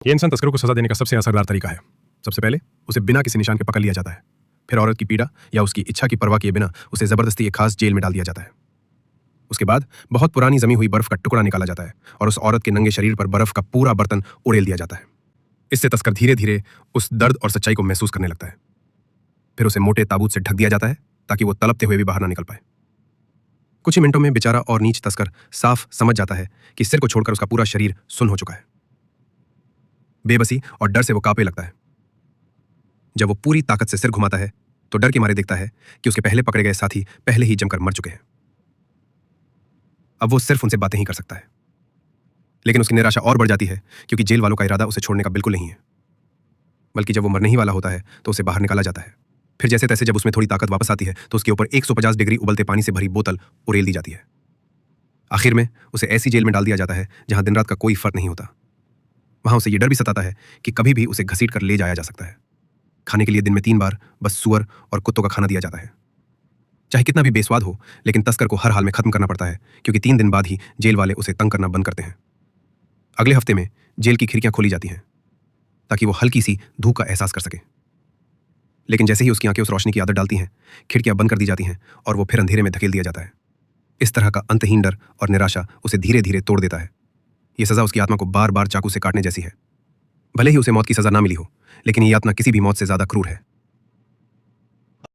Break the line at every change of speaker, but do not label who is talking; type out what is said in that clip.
ये इंसान तस्करों को सजा देने का सबसे असरदार तरीका है। सबसे पहले उसे बिना किसी निशान के पकड़ लिया जाता है। फिर औरत की पीड़ा या उसकी इच्छा की परवाह किए बिना उसे जबरदस्ती एक खास जेल में डाल दिया जाता है। उसके बाद बहुत पुरानी जमी हुई बर्फ का टुकड़ा निकाला जाता है और उस औरत के नंगे शरीर पर बर्फ का पूरा बर्तन उड़ेल दिया जाता है। इससे तस्कर धीरे धीरे उस दर्द और सच्चाई को महसूस करने लगता है। फिर उसे मोटे ताबूत से ढक दिया जाता है ताकि वो तड़पते हुए भी बाहर ना निकल पाए। कुछ ही मिनटों में बेचारा और नीच तस्कर साफ समझ जाता है कि सिर को छोड़कर उसका पूरा शरीर सुन्न हो चुका है। बेबसी और डर से वो कांपने लगता है। जब वो पूरी ताकत से सिर घुमाता है तो डर के मारे देखता है कि उसके पहले पकड़े गए साथी पहले ही जमकर मर चुके हैं। अब वो सिर्फ उनसे बातें ही कर सकता है। लेकिन उसकी निराशा और बढ़ जाती है क्योंकि जेल वालों का इरादा उसे छोड़ने का बिल्कुल नहीं है, बल्कि जब वो मरने ही वाला होता है तो उसे बाहर निकाला जाता है। फिर जैसे तैसे जब उसमें थोड़ी ताकत वापस आती है तो उसके ऊपर 150 डिग्री उबलते पानी से भरी बोतल उड़ेल दी जाती है। आखिर में उसे ऐसी जेल में डाल दिया जाता है जहां दिन रात का कोई फर्क नहीं होता। वहां उसे यह डर भी सताता है कि कभी भी उसे घसीट कर ले जाया जा सकता है। खाने के लिए दिन में 3 बार बस सुअर और कुत्तों का खाना दिया जाता है। चाहे कितना भी बेस्वाद हो, लेकिन तस्कर को हर हाल में खत्म करना पड़ता है क्योंकि 3 दिन बाद ही जेल वाले उसे तंग करना बंद करते हैं। अगले हफ्ते में जेल की खिड़कियां खोली जाती हैं ताकि वो हल्की सी धूप का एहसास कर सके। लेकिन जैसे ही उसकी आंखें उस रोशनी की आदत डालती हैं, खिड़कियां बंद कर दी जाती हैं और वो फिर अंधेरे में धकेल दिया जाता है। इस तरह का अंतहीन डर और निराशा उसे धीरे धीरे तोड़ देता है। यह सजा उसकी आत्मा को बार बार चाकू से काटने जैसी है। भले ही उसे मौत की सजा ना मिली हो, लेकिन यह यातना किसी भी मौत से ज्यादा क्रूर है।